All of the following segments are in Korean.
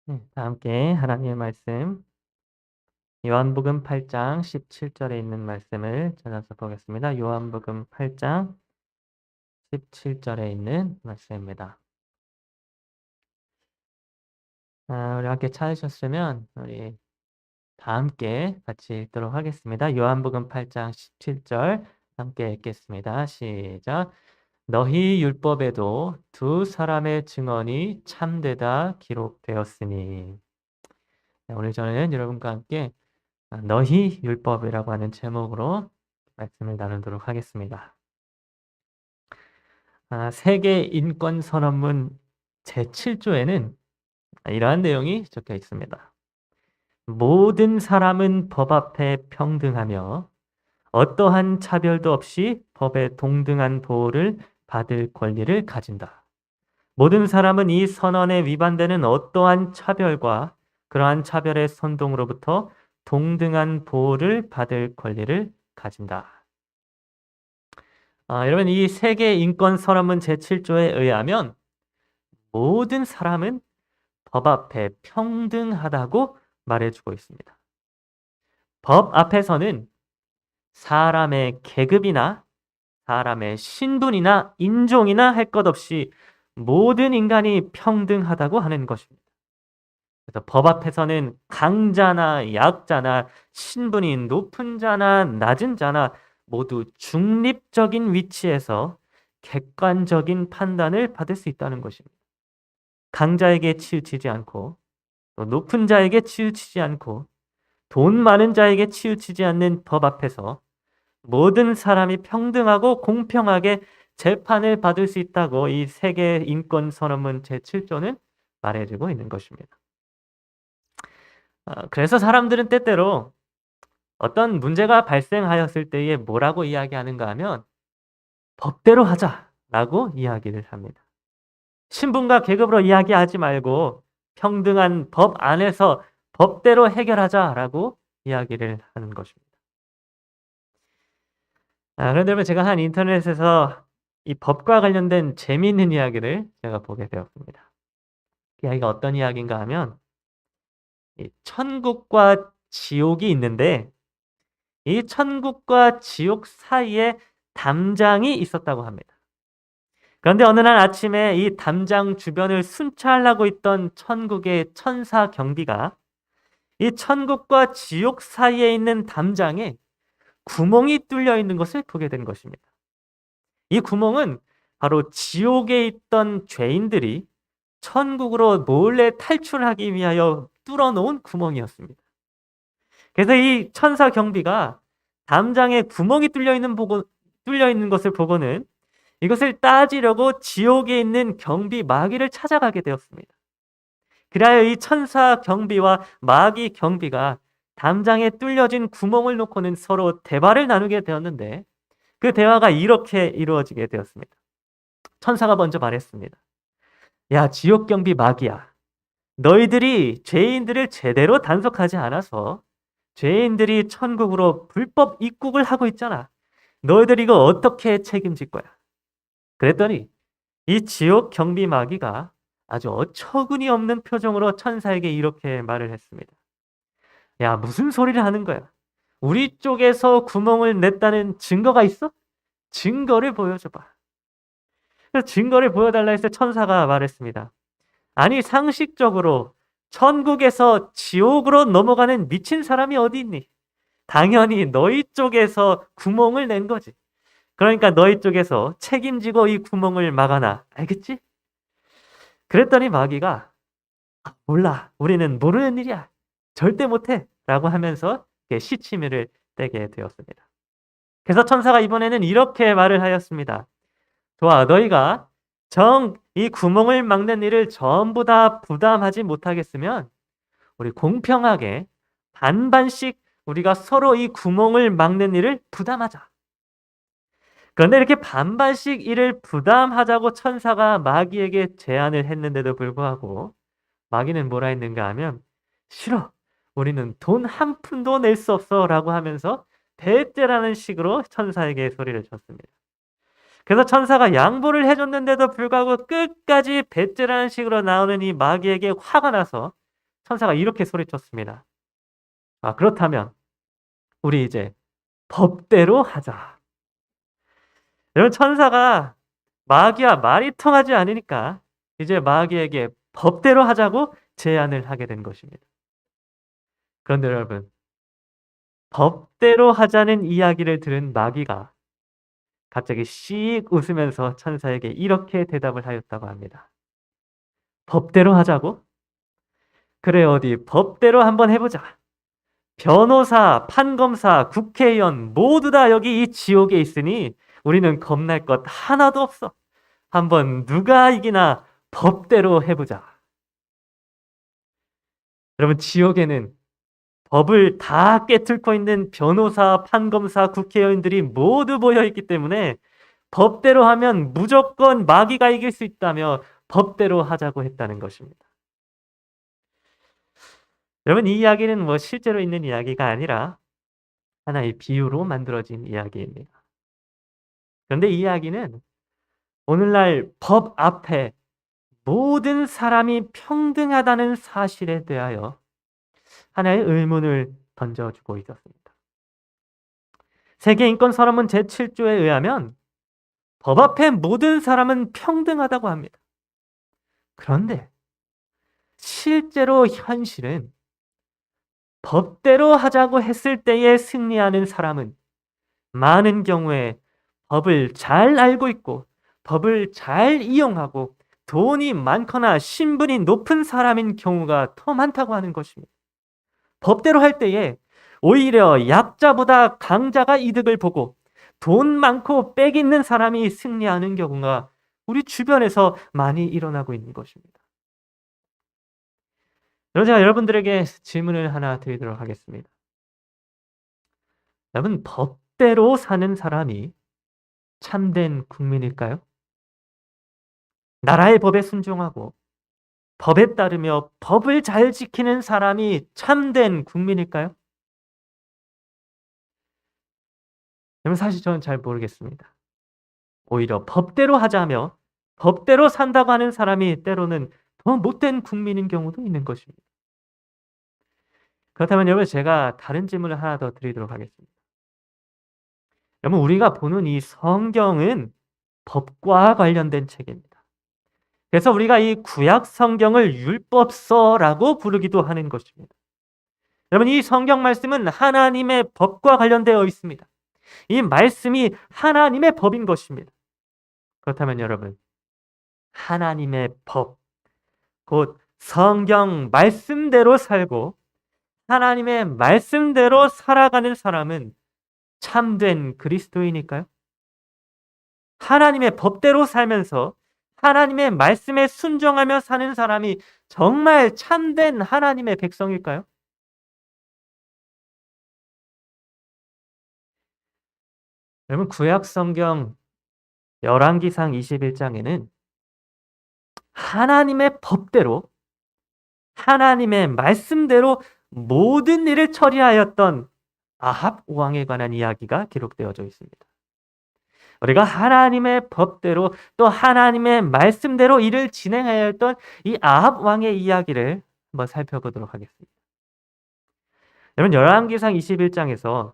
네, 다 함께 하나님의 말씀 요한복음 8장 17절에 있는 말씀을 찾아서 보겠습니다. 요한복음 8장 17절에 있는 말씀입니다. 우리 함께 찾으셨으면 우리 다 함께 같이 읽도록 하겠습니다. 요한복음 8장 17절 함께 읽겠습니다. 시작. 너희 율법에도 두 사람의 증언이 참되다 기록되었으니. 네, 오늘 저는 여러분과 함께 너희 율법이라고 하는 제목으로 말씀을 나누도록 하겠습니다. 세계 인권 선언문 제7조에는 이러한 내용이 적혀 있습니다. 모든 사람은 법 앞에 평등하며 어떠한 차별도 없이 법에 동등한 보호를 받을 권리를 가진다. 모든 사람은 이 선언에 위반되는 어떠한 차별과 그러한 차별의 선동으로부터 동등한 보호를 받을 권리를 가진다. 여러분, 이 세계 인권 선언문 제7조에 의하면 모든 사람은 법 앞에 평등하다고 말해주고 있습니다. 법 앞에서는 사람의 계급이나 사람의 신분이나 인종이나 할 것 없이 모든 인간이 평등하다고 하는 것입니다. 그래서 법 앞에서는 강자나 약자나 신분이 높은 자나 낮은 자나 모두 중립적인 위치에서 객관적인 판단을 받을 수 있다는 것입니다. 강자에게 치우치지 않고 또 높은 자에게 치우치지 않고 돈 많은 자에게 치우치지 않는 법 앞에서 모든 사람이 평등하고 공평하게 재판을 받을 수 있다고 이 세계 인권 선언문 제7조는 말해주고 있는 것입니다. 그래서 사람들은 때때로 어떤 문제가 발생하였을 때에 뭐라고 이야기하는가 하면 법대로 하자라고 이야기를 합니다. 신분과 계급으로 이야기하지 말고 평등한 법 안에서 법대로 해결하자라고 이야기를 하는 것입니다. 그런데 여러분, 제가 한 인터넷에서 이 법과 관련된 재미있는 이야기를 제가 보게 되었습니다. 그 이야기가 어떤 이야기인가 하면 이 천국과 지옥이 있는데 이 천국과 지옥 사이에 담장이 있었다고 합니다. 그런데 어느 날 아침에 이 담장 주변을 순찰하고 있던 천국의 천사 경비가 이 천국과 지옥 사이에 있는 담장에 구멍이 뚫려 있는 것을 보게 된 것입니다. 이 구멍은 바로 지옥에 있던 죄인들이 천국으로 몰래 탈출하기 위하여 뚫어놓은 구멍이었습니다. 그래서 이 천사 경비가 담장에 구멍이 뚫려 있는 것을 보고는 이것을 따지려고 지옥에 있는 경비 마귀를 찾아가게 되었습니다. 그리하여 이 천사 경비와 마귀 경비가 담장에 뚫려진 구멍을 놓고는 서로 대화를 나누게 되었는데 그 대화가 이렇게 이루어지게 되었습니다. 천사가 먼저 말했습니다. 야, 지옥 경비 마귀야. 너희들이 죄인들을 제대로 단속하지 않아서 죄인들이 천국으로 불법 입국을 하고 있잖아. 너희들 이거 어떻게 책임질 거야? 그랬더니 이 지옥 경비 마귀가 아주 어처구니 없는 표정으로 천사에게 이렇게 말을 했습니다. 야, 무슨 소리를 하는 거야? 우리 쪽에서 구멍을 냈다는 증거가 있어? 증거를 보여줘봐. 그래서 증거를 보여달라 했을 때 천사가 말했습니다. 아니, 상식적으로 천국에서 지옥으로 넘어가는 미친 사람이 어디 있니? 당연히 너희 쪽에서 구멍을 낸 거지. 그러니까 너희 쪽에서 책임지고 이 구멍을 막아놔. 알겠지? 그랬더니 마귀가 몰라. 우리는 모르는 일이야. 절대 못해. 라고 하면서 시치미를 떼게 되었습니다. 그래서 천사가 이번에는 이렇게 말을 하였습니다. 좋아, 너희가 이 구멍을 막는 일을 전부 다 부담하지 못하겠으면 우리 공평하게 반반씩 우리가 서로 이 구멍을 막는 일을 부담하자. 그런데 이렇게 반반씩 일을 부담하자고 천사가 마귀에게 제안을 했는데도 불구하고 마귀는 뭐라 했는가 하면 싫어. 우리는 돈 한 푼도 낼 수 없어 라고 하면서 배째라는 식으로 천사에게 소리를 쳤습니다. 그래서 천사가 양보를 해줬는데도 불구하고 끝까지 배째라는 식으로 나오는 이 마귀에게 화가 나서 천사가 이렇게 소리쳤습니다. 그렇다면 우리 이제 법대로 하자. 여러분, 천사가 마귀와 말이 통하지 않으니까 이제 마귀에게 법대로 하자고 제안을 하게 된 것입니다. 그런데 여러분, 법대로 하자는 이야기를 들은 마귀가 갑자기 씩 웃으면서 천사에게 이렇게 대답을 하였다고 합니다. 법대로 하자고? 그래, 어디 법대로 한번 해보자. 변호사, 판검사, 국회의원 모두 다 여기 이 지옥에 있으니 우리는 겁날 것 하나도 없어. 한번 누가 이기나 법대로 해보자. 여러분, 지옥에는 법을 다 꿰뚫고 있는 변호사, 판검사, 국회의원들이 모두 모여 있기 때문에 법대로 하면 무조건 마귀가 이길 수 있다며 법대로 하자고 했다는 것입니다. 여러분, 이 이야기는 뭐 실제로 있는 이야기가 아니라 하나의 비유로 만들어진 이야기입니다. 그런데 이 이야기는 오늘날 법 앞에 모든 사람이 평등하다는 사실에 대하여 하나의 의문을 던져주고 있었습니다. 세계인권선언문 제7조에 의하면 법 앞에 모든 사람은 평등하다고 합니다. 그런데 실제로 현실은 법대로 하자고 했을 때에 승리하는 사람은 많은 경우에 법을 잘 알고 있고 법을 잘 이용하고 돈이 많거나 신분이 높은 사람인 경우가 더 많다고 하는 것입니다. 법대로 할 때에 오히려 약자보다 강자가 이득을 보고 돈 많고 빽 있는 사람이 승리하는 경우가 우리 주변에서 많이 일어나고 있는 것입니다. 여러분, 제가 여러분들에게 질문을 하나 드리도록 하겠습니다. 여러분, 법대로 사는 사람이 참된 국민일까요? 나라의 법에 순종하고 법에 따르며 법을 잘 지키는 사람이 참된 국민일까요? 여러분, 사실 저는 잘 모르겠습니다. 오히려 법대로 하자며 법대로 산다고 하는 사람이 때로는 더 못된 국민인 경우도 있는 것입니다. 그렇다면 여러분, 제가 다른 질문을 하나 더 드리도록 하겠습니다. 여러분, 우리가 보는 이 성경은 법과 관련된 책입니다. 그래서 우리가 이 구약 성경을 율법서라고 부르기도 하는 것입니다. 여러분, 이 성경 말씀은 하나님의 법과 관련되어 있습니다. 이 말씀이 하나님의 법인 것입니다. 그렇다면 여러분, 하나님의 법, 곧 성경 말씀대로 살고 하나님의 말씀대로 살아가는 사람은 참된 그리스도인일까요? 하나님의 법대로 살면서 하나님의 말씀에 순종하며 사는 사람이 정말 참된 하나님의 백성일까요? 여러분, 구약 성경 열왕기상 21장에는 하나님의 법대로 하나님의 말씀대로 모든 일을 처리하였던 아합 왕에 관한 이야기가 기록되어져 있습니다. 우리가 하나님의 법대로 또 하나님의 말씀대로 일을 진행하여 했던 이 아합 왕의 이야기를 한번 살펴보도록 하겠습니다. 여러분, 열왕기상 21장에서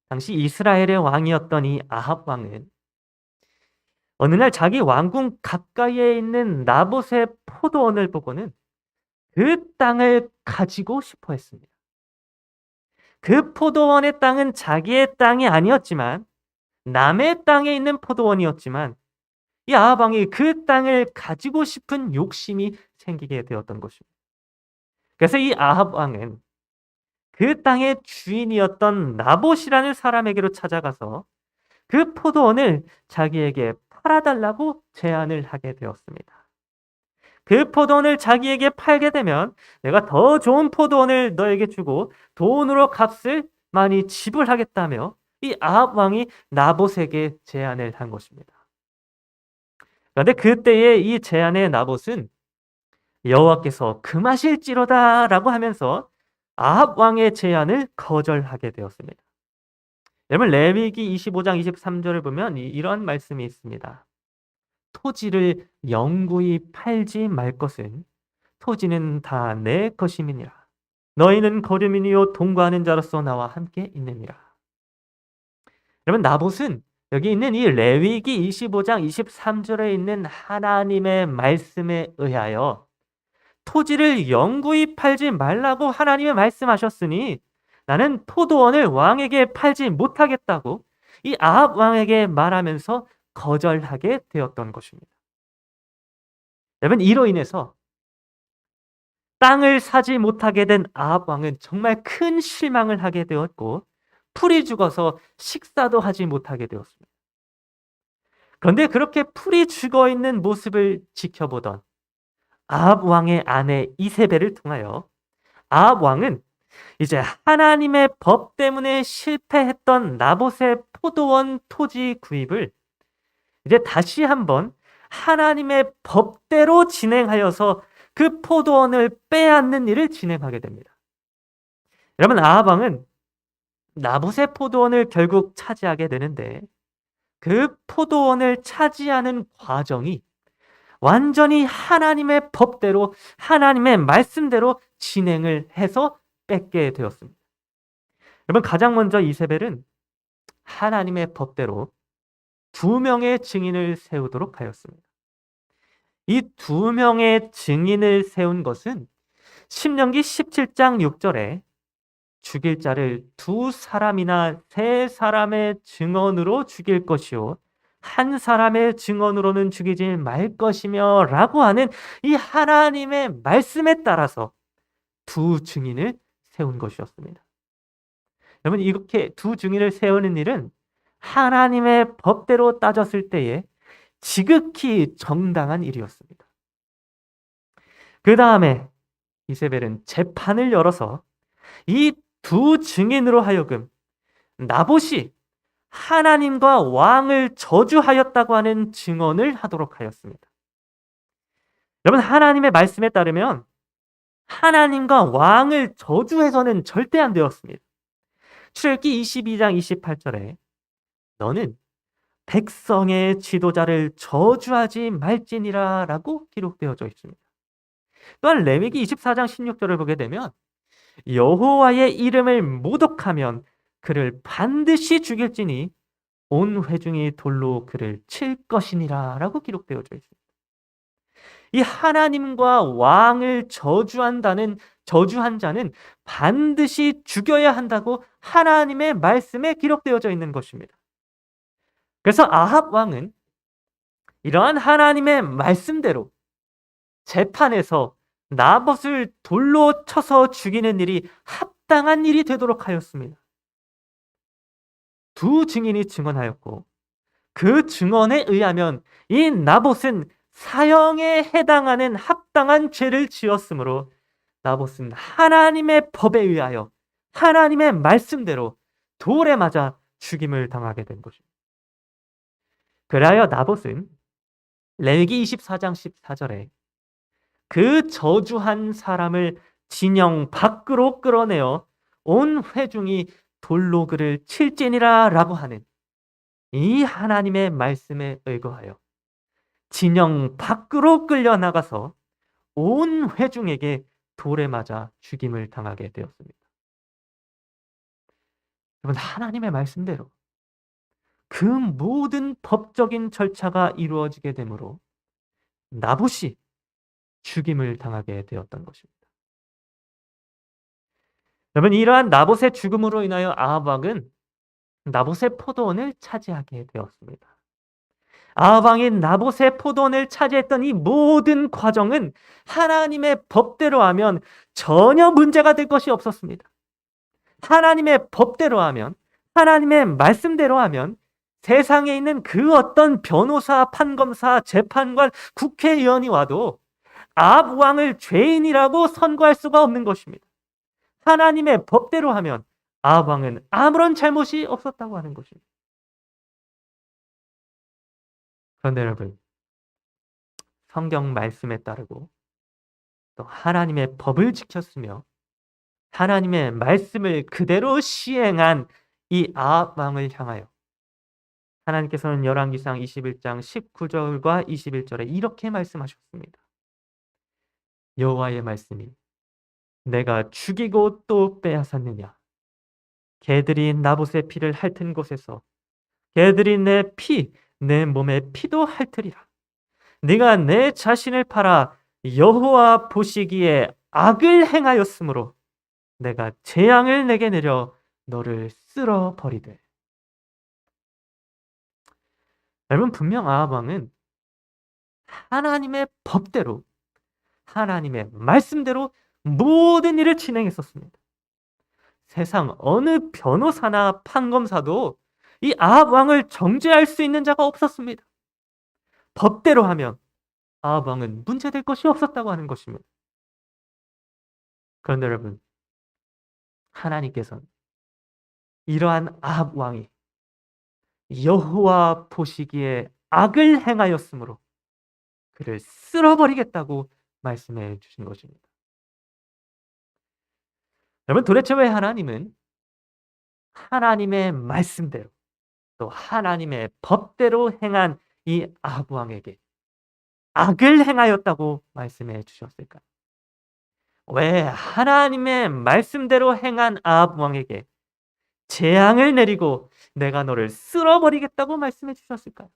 당시 이스라엘의 왕이었던 이 아합 왕은 어느 날 자기 왕궁 가까이에 있는 나봇의 포도원을 보고는 그 땅을 가지고 싶어 했습니다. 그 포도원의 땅은 자기의 땅이 아니었지만 남의 땅에 있는 포도원이었지만 이 아합 왕이 그 땅을 가지고 싶은 욕심이 생기게 되었던 것입니다. 그래서 이 아합 왕은 그 땅의 주인이었던 나봇이라는 사람에게로 찾아가서 그 포도원을 자기에게 팔아달라고 제안을 하게 되었습니다. 그 포도원을 자기에게 팔게 되면 내가 더 좋은 포도원을 너에게 주고 돈으로 값을 많이 지불하겠다며 이 아합 왕이 나봇에게 제안을 한 것입니다. 그런데 그때의 이 제안의 나봇은 여호와께서 금하실지로다라고 하면서 아합 왕의 제안을 거절하게 되었습니다. 여러분, 레위기 25장 23절을 보면 이런 말씀이 있습니다. 토지를 영구히 팔지 말 것은 토지는 다 내 것임이니라. 너희는 거류민이요 동거하는 자로서 나와 함께 있느니라. 여러분, 나봇은 여기 있는 이 레위기 25장 23절에 있는 하나님의 말씀에 의하여 토지를 영구히 팔지 말라고 하나님이 말씀하셨으니 나는 포도원을 왕에게 팔지 못하겠다고 이 아합 왕에게 말하면서 거절하게 되었던 것입니다. 여러분, 이로 인해서 땅을 사지 못하게 된 아합 왕은 정말 큰 실망을 하게 되었고 풀이 죽어서 식사도 하지 못하게 되었습니다. 그런데 그렇게 풀이 죽어 있는 모습을 지켜보던 아합 왕의 아내 이세벨을 통하여 아합 왕은 이제 하나님의 법 때문에 실패했던 나봇의 포도원 토지 구입을 이제 다시 한번 하나님의 법대로 진행하여서 그 포도원을 빼앗는 일을 진행하게 됩니다. 여러분, 아합 왕은 나봇의 포도원을 결국 차지하게 되는데 그 포도원을 차지하는 과정이 완전히 하나님의 법대로 하나님의 말씀대로 진행을 해서 뺏게 되었습니다. 여러분, 가장 먼저 이세벨은 하나님의 법대로 2명의 증인을 세우도록 하였습니다. 이 2명의 증인을 세운 것은 신명기 17장 6절에 죽일 자를 2사람이나 3사람의 증언으로 죽일 것이요 1사람의 증언으로는 죽이지 말 것이며 라고 하는 이 하나님의 말씀에 따라서 2 증인을 세운 것이었습니다. 여러분, 이렇게 2 증인을 세우는 일은 하나님의 법대로 따졌을 때에 지극히 정당한 일이었습니다. 그 다음에 이세벨은 재판을 열어서 이 2 증인으로 하여금 나봇이 하나님과 왕을 저주하였다고 하는 증언을 하도록 하였습니다. 여러분, 하나님의 말씀에 따르면 하나님과 왕을 저주해서는 절대 안 되었습니다. 출애굽기 22장 28절에 너는 백성의 지도자를 저주하지 말지니라 라고 기록되어져 있습니다. 또한 레위기 24장 16절을 보게 되면 여호와의 이름을 모독하면 그를 반드시 죽일지니 온 회중이 돌로 그를 칠 것이니라 라고 기록되어져 있습니다. 이 하나님과 왕을 저주한 자는 반드시 죽여야 한다고 하나님의 말씀에 기록되어져 있는 것입니다. 그래서 아합 왕은 이러한 하나님의 말씀대로 재판에서 나봇을 돌로 쳐서 죽이는 일이 합당한 일이 되도록 하였습니다. 2 증인이 증언하였고 그 증언에 의하면 이 나봇은 사형에 해당하는 합당한 죄를 지었으므로 나봇은 하나님의 법에 의하여 하나님의 말씀대로 돌에 맞아 죽임을 당하게 된 것입니다. 그리하여 나봇은 레위기 24장 14절에 그 저주한 사람을 진영 밖으로 끌어내어 온 회중이 돌로 그를 칠지니라 라고 하는 이 하나님의 말씀에 의거하여 진영 밖으로 끌려나가서 온 회중에게 돌에 맞아 죽임을 당하게 되었습니다. 여러분, 하나님의 말씀대로 그 모든 법적인 절차가 이루어지게 되므로 나봇이 죽임을 당하게 되었던 것입니다. 여러분, 이러한 나봇의 죽음으로 인하여 아합 왕은 나봇의 포도원을 차지하게 되었습니다. 아합 왕이 나봇의 포도원을 차지했던 이 모든 과정은 하나님의 법대로 하면 전혀 문제가 될 것이 없었습니다. 하나님의 법대로 하면, 하나님의 말씀대로 하면 세상에 있는 그 어떤 변호사, 판검사, 재판관, 국회의원이 와도 아합 왕을 죄인이라고 선고할 수가 없는 것입니다. 하나님의 법대로 하면 아합 왕은 아무런 잘못이 없었다고 하는 것입니다. 그런데 여러분, 성경 말씀에 따르고 또 하나님의 법을 지켰으며 하나님의 말씀을 그대로 시행한 이 아합 왕을 향하여 하나님께서는 열왕기상 21장 19절과 21절에 이렇게 말씀하셨습니다. 여호와의 말씀이 내가 죽이고 또 빼앗았느냐? 개들이 나봇의 피를 핥은 곳에서 개들이 내 몸의 피도 핥으리라. 네가 내 자신을 팔아 여호와 보시기에 악을 행하였으므로 내가 재앙을 내게 내려 너를 쓸어 버리되. 여러분, 분명 아합 왕은 하나님의 법대로, 하나님의 말씀대로 모든 일을 진행했었습니다. 세상 어느 변호사나 판검사도 이 아합 왕을 정죄할 수 있는 자가 없었습니다. 법대로 하면 아합 왕은 문제될 것이 없었다고 하는 것입니다. 그런데 여러분, 하나님께서는 이러한 아합 왕이 여호와 보시기에 악을 행하였으므로 그를 쓸어버리겠다고 말씀해 주신 것입니다. 여러분, 도대체 왜 하나님은 하나님의 말씀대로 또 하나님의 법대로 행한 이 아합 왕에게 악을 행하였다고 말씀해 주셨을까요? 왜 하나님의 말씀대로 행한 아합 왕에게 재앙을 내리고 내가 너를 쓸어버리겠다고 말씀해 주셨을까요?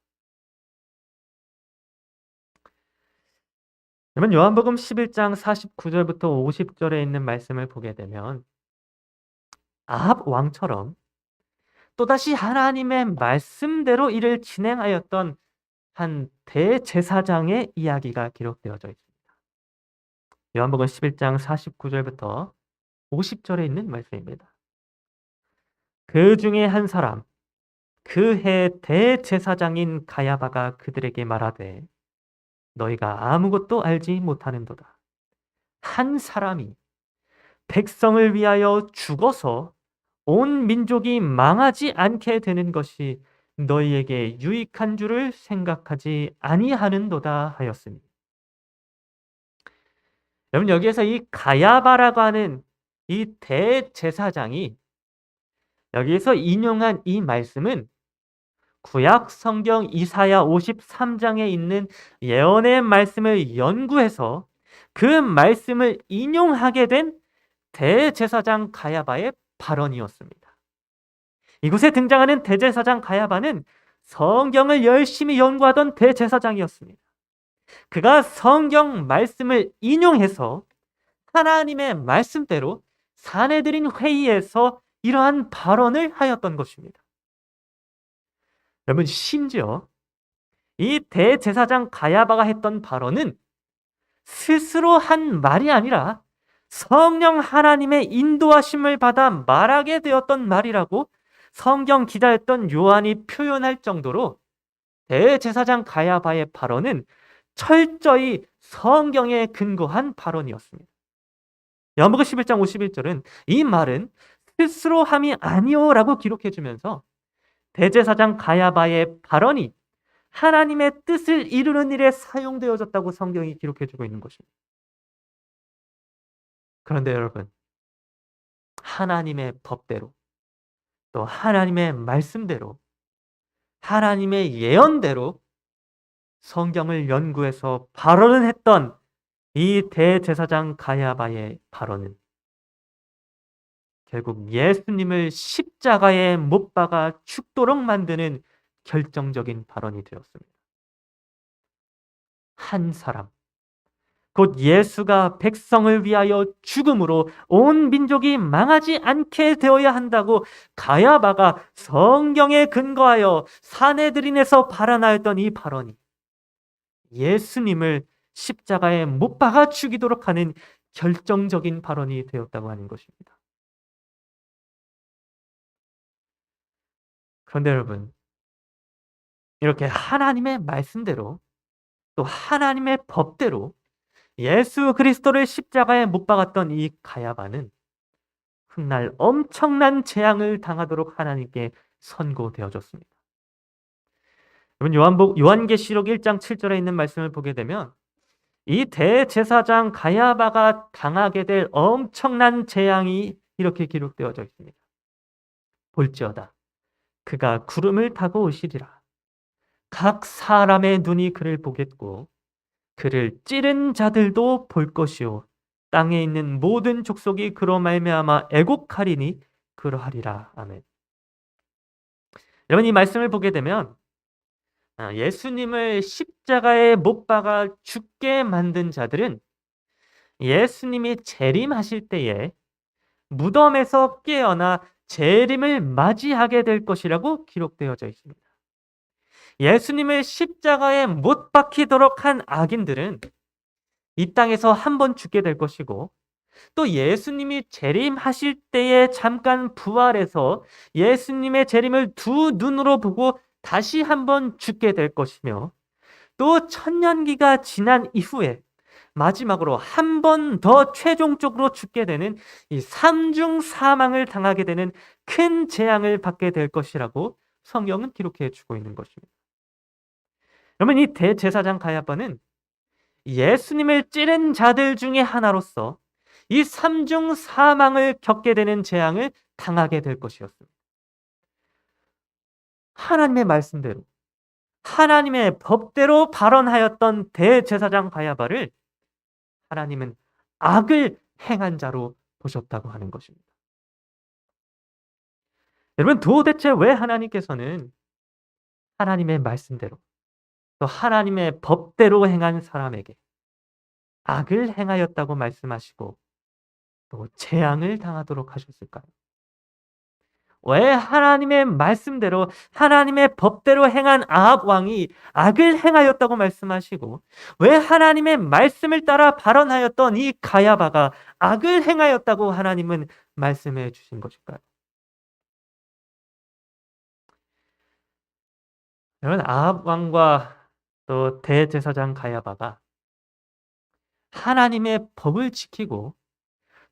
그러면 요한복음 11장 49절부터 50절에 있는 말씀을 보게 되면 아합 왕처럼 또다시 하나님의 말씀대로 일을 진행하였던 한 대제사장의 이야기가 기록되어져 있습니다. 요한복음 11장 49절부터 50절에 있는 말씀입니다. 그 중에 한 사람, 그 해 대제사장인 가야바가 그들에게 말하되 너희가 아무것도 알지 못하는도다. 한 사람이 백성을 위하여 죽어서 온 민족이 망하지 않게 되는 것이 너희에게 유익한 줄을 생각하지 아니하는도다 하였으니. 여러분, 여기에서 이 가야바라고 하는 이 대제사장이 여기에서 인용한 이 말씀은 구약 성경 이사야 53장에 있는 예언의 말씀을 연구해서 그 말씀을 인용하게 된 대제사장 가야바의 발언이었습니다. 이곳에 등장하는 대제사장 가야바는 성경을 열심히 연구하던 대제사장이었습니다. 그가 성경 말씀을 인용해서 하나님의 말씀대로 사내들인 회의에서 이러한 발언을 하였던 것입니다. 여러분, 심지어 이 대제사장 가야바가 했던 발언은 스스로 한 말이 아니라 성령 하나님의 인도하심을 받아 말하게 되었던 말이라고 성경 기자였던 요한이 표현할 정도로 대제사장 가야바의 발언은 철저히 성경에 근거한 발언이었습니다. 요한복음 11장 51절은 이 말은 스스로 함이 아니오라고 기록해주면서 대제사장 가야바의 발언이 하나님의 뜻을 이루는 일에 사용되어졌다고 성경이 기록해주고 있는 것입니다. 그런데 여러분, 하나님의 법대로 또 하나님의 말씀대로 하나님의 예언대로 성경을 연구해서 발언을 했던 이 대제사장 가야바의 발언은 결국 예수님을 십자가에 못 박아 죽도록 만드는 결정적인 발언이 되었습니다. 한 사람, 곧 예수가 백성을 위하여 죽음으로 온 민족이 망하지 않게 되어야 한다고 가야바가 성경에 근거하여 사내들인에서 발언하였던 이 발언이 예수님을 십자가에 못 박아 죽이도록 하는 결정적인 발언이 되었다고 하는 것입니다. 그런데 여러분, 이렇게 하나님의 말씀대로 또 하나님의 법대로 예수 그리스도를 십자가에 못 박았던 이 가야바는 훗날 엄청난 재앙을 당하도록 하나님께 선고되어졌습니다. 여러분, 요한계시록 1장 7절에 있는 말씀을 보게 되면 이 대제사장 가야바가 당하게 될 엄청난 재앙이 이렇게 기록되어져 있습니다. 볼지어다 그가 구름을 타고 오시리라. 각 사람의 눈이 그를 보겠고 그를 찌른 자들도 볼 것이요 땅에 있는 모든 족속이 그로 말미암아 애곡하리니 그러하리라. 아멘. 여러분, 이 말씀을 보게 되면 예수님을 십자가에 못 박아 죽게 만든 자들은 예수님이 재림하실 때에 무덤에서 깨어나 재림을 맞이하게 될 것이라고 기록되어져 있습니다. 예수님을 십자가에 못 박히도록 한 악인들은 이 땅에서 한 번 죽게 될 것이고, 또 예수님이 재림하실 때에 잠깐 부활해서 예수님의 재림을 두 눈으로 보고 다시 한 번 죽게 될 것이며, 또 천년기가 지난 이후에 마지막으로 한 번 더 최종적으로 죽게 되는 이 삼중 사망을 당하게 되는 큰 재앙을 받게 될 것이라고 성경은 기록해 주고 있는 것입니다. 그러면 이 대제사장 가야바는 예수님을 찌른 자들 중에 하나로서 이 삼중 사망을 겪게 되는 재앙을 당하게 될 것이었습니다. 하나님의 말씀대로, 하나님의 법대로 발언하였던 대제사장 가야바를 하나님은 악을 행한 자로 보셨다고 하는 것입니다. 여러분, 도대체 왜 하나님께서는 하나님의 말씀대로, 또 하나님의 법대로 행한 사람에게 악을 행하였다고 말씀하시고 또 재앙을 당하도록 하셨을까요? 왜 하나님의 말씀대로, 하나님의 법대로 행한 아합 왕이 악을 행하였다고 말씀하시고, 왜 하나님의 말씀을 따라 발언하였던 이 가야바가 악을 행하였다고 하나님은 말씀해 주신 것일까요? 여러분, 아합 왕과 또 대제사장 가야바가 하나님의 법을 지키고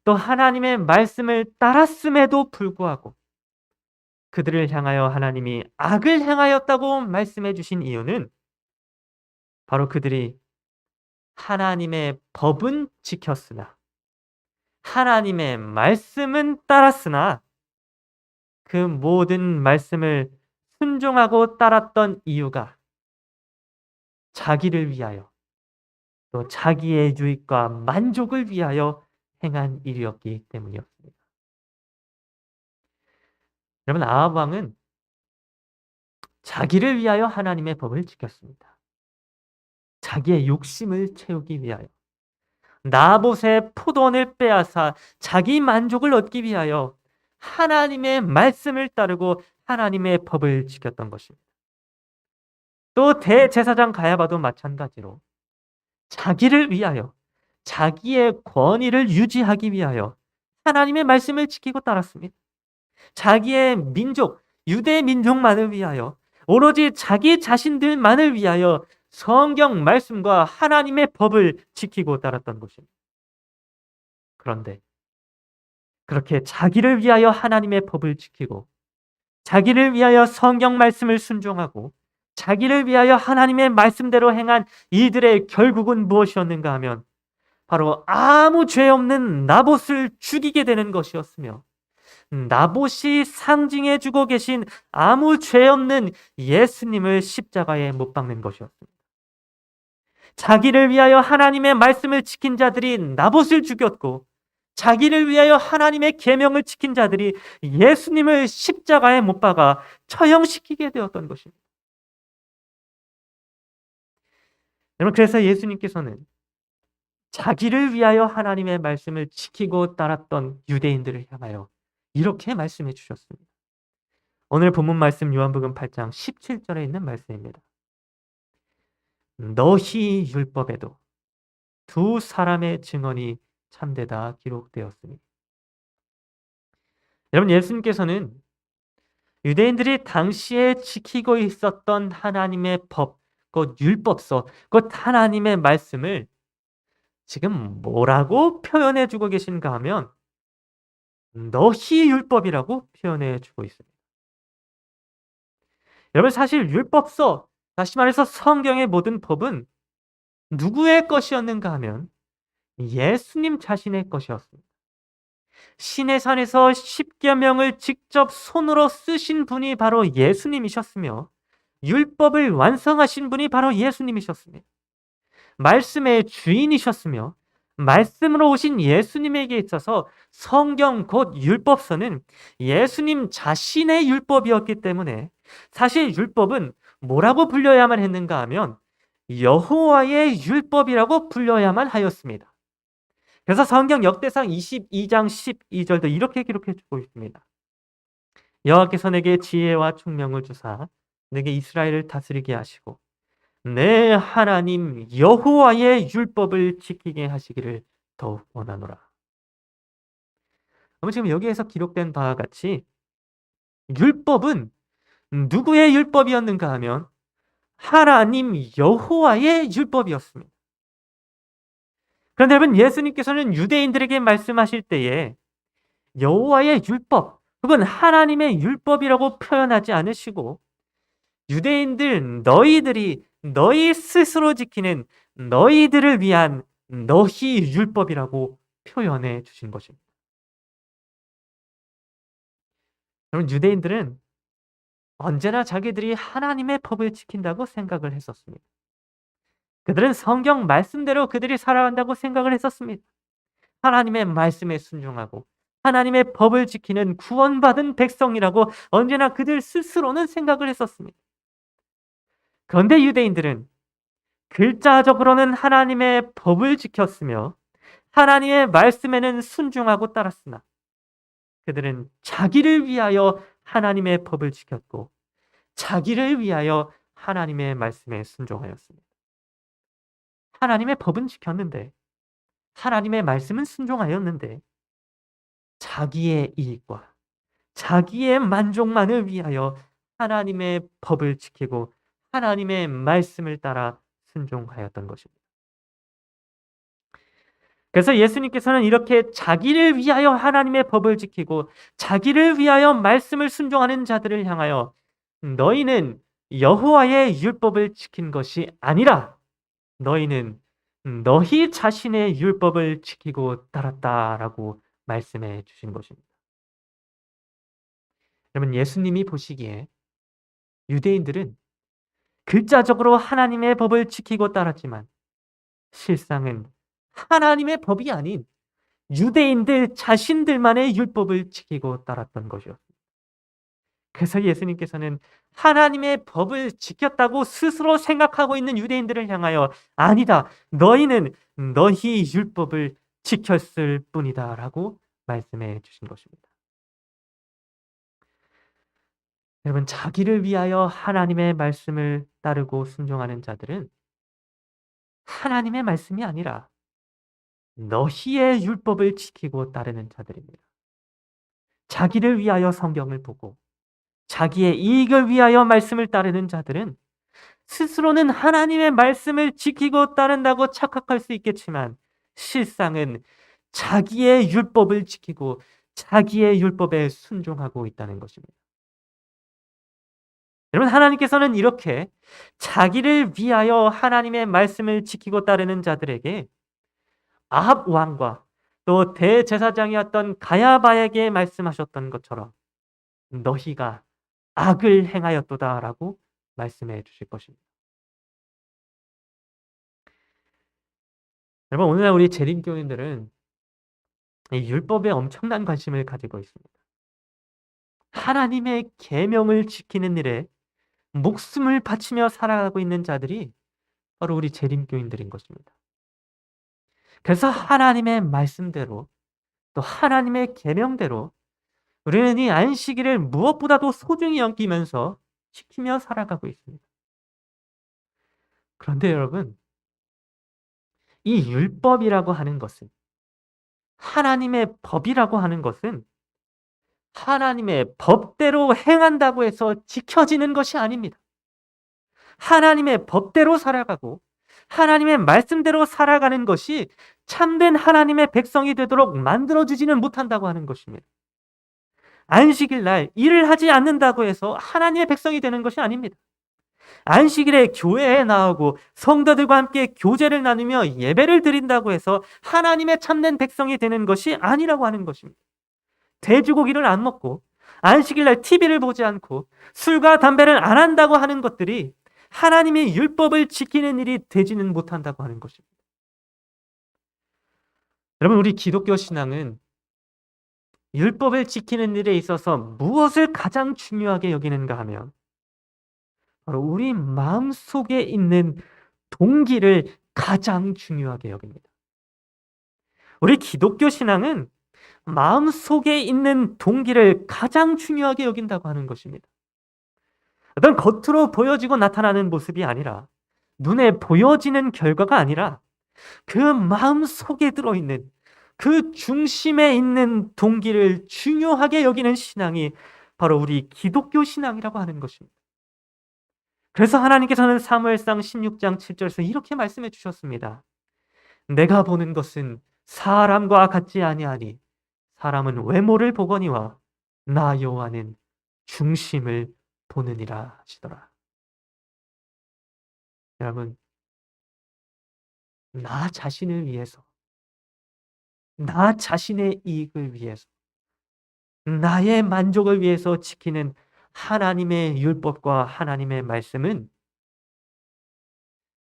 또 하나님의 말씀을 따랐음에도 불구하고 그들을 향하여 하나님이 악을 행하였다고 말씀해 주신 이유는 바로 그들이 하나님의 법은 지켰으나 하나님의 말씀은 따랐으나 그 모든 말씀을 순종하고 따랐던 이유가 자기를 위하여 또 자기의 유익과 만족을 위하여 행한 일이었기 때문이었습니다. 여러분, 아합 왕은 자기를 위하여 하나님의 법을 지켰습니다. 자기의 욕심을 채우기 위하여, 나봇의 포도원을 빼앗아 자기 만족을 얻기 위하여 하나님의 말씀을 따르고 하나님의 법을 지켰던 것입니다. 또 대제사장 가야바도 마찬가지로 자기를 위하여, 자기의 권위를 유지하기 위하여 하나님의 말씀을 지키고 따랐습니다. 자기의 민족, 유대 민족만을 위하여, 오로지 자기 자신들만을 위하여 성경 말씀과 하나님의 법을 지키고 따랐던 것입니다. 그런데 그렇게 자기를 위하여 하나님의 법을 지키고 자기를 위하여 성경 말씀을 순종하고 자기를 위하여 하나님의 말씀대로 행한 이들의 결국은 무엇이었는가 하면 바로 아무 죄 없는 나봇을 죽이게 되는 것이었으며, 나봇이 상징해주고 계신 아무 죄 없는 예수님을 십자가에 못 박는 것이었습니다. 자기를 위하여 하나님의 말씀을 지킨 자들이 나봇을 죽였고, 자기를 위하여 하나님의 계명을 지킨 자들이 예수님을 십자가에 못 박아 처형시키게 되었던 것입니다. 여러분, 그래서 예수님께서는 자기를 위하여 하나님의 말씀을 지키고 따랐던 유대인들을 향하여 이렇게 말씀해 주셨습니다. 오늘 본문 말씀 요한복음 8장 17절에 있는 말씀입니다. 너희 율법에도 두 사람의 증언이 참되다 기록되었으니. 여러분, 예수님께서는 유대인들이 당시에 지키고 있었던 하나님의 법, 곧 율법서, 곧 하나님의 말씀을 지금 뭐라고 표현해 주고 계신가 하면 너희 율법이라고 표현해 주고 있습니다. 여러분, 사실 율법서, 다시 말해서 성경의 모든 법은 누구의 것이었는가 하면 예수님 자신의 것이었습니다. 시내산에서 십계명을 직접 손으로 쓰신 분이 바로 예수님이셨으며 율법을 완성하신 분이 바로 예수님이셨습니다. 말씀의 주인이셨으며 말씀으로 오신 예수님에게 있어서 성경 곧 율법서는 예수님 자신의 율법이었기 때문에 사실 율법은 뭐라고 불려야만 했는가 하면 여호와의 율법이라고 불려야만 하였습니다. 그래서 성경 역대상 22장 12절도 이렇게 기록해 주고 있습니다. 여호와께서 내게 지혜와 총명을 주사 내게 이스라엘을 다스리게 하시고 내 하나님 여호와의 율법을 지키게 하시기를 더욱 원하노라. 그럼 지금 여기에서 기록된 바와 같이 율법은 누구의 율법이었는가 하면 하나님 여호와의 율법이었습니다. 그런데 여러분, 예수님께서는 유대인들에게 말씀하실 때에 여호와의 율법 혹은 하나님의 율법이라고 표현하지 않으시고 유대인들 너희들이 너희 스스로 지키는 너희들을 위한 너희 율법이라고 표현해 주신 것입니다. 여러분, 유대인들은 언제나 자기들이 하나님의 법을 지킨다고 생각을 했었습니다. 그들은 성경 말씀대로 그들이 살아간다고 생각을 했었습니다. 하나님의 말씀에 순종하고 하나님의 법을 지키는 구원받은 백성이라고 언제나 그들 스스로는 생각을 했었습니다. 그런데 유대인들은 글자적으로는 하나님의 법을 지켰으며 하나님의 말씀에는 순종하고 따랐으나 그들은 자기를 위하여 하나님의 법을 지켰고 자기를 위하여 하나님의 말씀에 순종하였습니다. 하나님의 법은 지켰는데 하나님의 말씀은 순종하였는데 자기의 이익과 자기의 만족만을 위하여 하나님의 법을 지키고 하나님의 말씀을 따라 순종하였던 것입니다. 그래서 예수님께서는 이렇게 자기를 위하여 하나님의 법을 지키고 자기를 위하여 말씀을 순종하는 자들을 향하여 너희는 여호와의 율법을 지킨 것이 아니라 너희는 너희 자신의 율법을 지키고 따랐다라고 말씀해 주신 것입니다. 여러분, 예수님이 보시기에 유대인들은 글자적으로 하나님의 법을 지키고 따랐지만 실상은 하나님의 법이 아닌 유대인들 자신들만의 율법을 지키고 따랐던 것이었습니다. 그래서 예수님께서는 하나님의 법을 지켰다고 스스로 생각하고 있는 유대인들을 향하여 아니다, 너희는 너희 율법을 지켰을 뿐이다 라고 말씀해 주신 것입니다. 여러분, 자기를 위하여 하나님의 말씀을 따르고 순종하는 자들은 하나님의 말씀이 아니라 너희의 율법을 지키고 따르는 자들입니다. 자기를 위하여 성경을 보고 자기의 이익을 위하여 말씀을 따르는 자들은 스스로는 하나님의 말씀을 지키고 따른다고 착각할 수 있겠지만 실상은 자기의 율법을 지키고 자기의 율법에 순종하고 있다는 것입니다. 여러분, 하나님께서는 이렇게 자기를 위하여 하나님의 말씀을 지키고 따르는 자들에게 아합 왕과 또 대제사장이었던 가야바에게 말씀하셨던 것처럼 너희가 악을 행하였도다라고 말씀해 주실 것입니다. 여러분, 오늘날 우리 재림교인들은 이 율법에 엄청난 관심을 가지고 있습니다. 하나님의 계명을 지키는 일에 목숨을 바치며 살아가고 있는 자들이 바로 우리 재림교인들인 것입니다. 그래서 하나님의 말씀대로 또 하나님의 계명대로 우리는 이 안식일을 무엇보다도 소중히 여기면서 지키며 살아가고 있습니다. 그런데 여러분, 이 율법이라고 하는 것은 하나님의 법이라고 하는 것은 하나님의 법대로 행한다고 해서 지켜지는 것이 아닙니다. 하나님의 법대로 살아가고 하나님의 말씀대로 살아가는 것이 참된 하나님의 백성이 되도록 만들어주지는 못한다고 하는 것입니다. 안식일 날 일을 하지 않는다고 해서 하나님의 백성이 되는 것이 아닙니다. 안식일에 교회에 나오고 성도들과 함께 교제를 나누며 예배를 드린다고 해서 하나님의 참된 백성이 되는 것이 아니라고 하는 것입니다. 돼지고기를 안 먹고 안식일 날 TV를 보지 않고 술과 담배를 안 한다고 하는 것들이 하나님의 율법을 지키는 일이 되지는 못한다고 하는 것입니다. 여러분, 우리 기독교 신앙은 율법을 지키는 일에 있어서 무엇을 가장 중요하게 여기는가 하면 바로 우리 마음속에 있는 동기를 가장 중요하게 여깁니다. 우리 기독교 신앙은 마음속에 있는 동기를 가장 중요하게 여긴다고 하는 것입니다. 어떤 겉으로 보여지고 나타나는 모습이 아니라, 눈에 보여지는 결과가 아니라 그 마음속에 들어있는 그 중심에 있는 동기를 중요하게 여기는 신앙이 바로 우리 기독교 신앙이라고 하는 것입니다. 그래서 하나님께서는 사무엘상 16장 7절에서 이렇게 말씀해 주셨습니다. 내가 보는 것은 사람과 같지 아니하니 사람은 외모를 보거니와 나 여호와는 중심을 보느니라 하시더라. 여러분, 나 자신을 위해서, 나 자신의 이익을 위해서, 나의 만족을 위해서 지키는 하나님의 율법과 하나님의 말씀은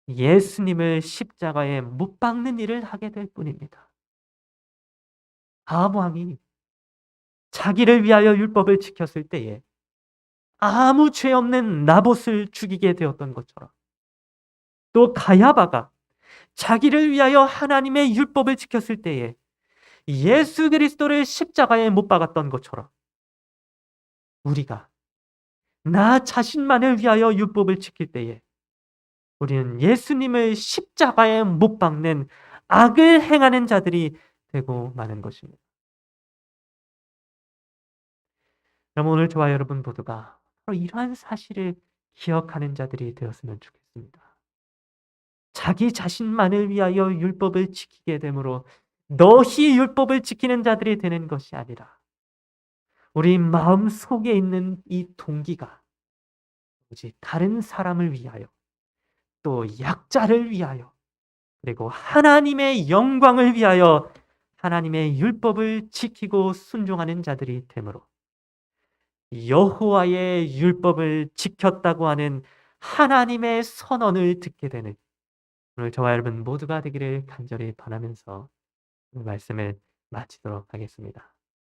예수님을 십자가에 못 박는 일을 하게 될 뿐입니다. 아합왕이 자기를 위하여 율법을 지켰을 때에 아무 죄 없는 나봇을 죽이게 되었던 것처럼, 또 가야바가 자기를 위하여 하나님의 율법을 지켰을 때에 예수 그리스도를 십자가에 못 박았던 것처럼, 우리가 나 자신만을 위하여 율법을 지킬 때에 우리는 예수님을 십자가에 못 박는 악을 행하는 자들이 되고 마는 것입니다. 그럼 오늘 저와 여러분 모두가 바로 이러한 사실을 기억하는 자들이 되었으면 좋겠습니다. 자기 자신만을 위하여 율법을 지키게 되므로 너희 율법을 지키는 자들이 되는 것이 아니라 우리 마음 속에 있는 이 동기가 오직 다른 사람을 위하여, 또 약자를 위하여, 그리고 하나님의 영광을 위하여 하나님의 율법을 지키고 순종하는 자들이 되므로 여호와의 율법을 지켰다고 하는 하나님의 선언을 듣게 되는 오늘 저와 여러분 모두가 되기를 간절히 바라면서 오늘 말씀을 마치도록 하겠습니다.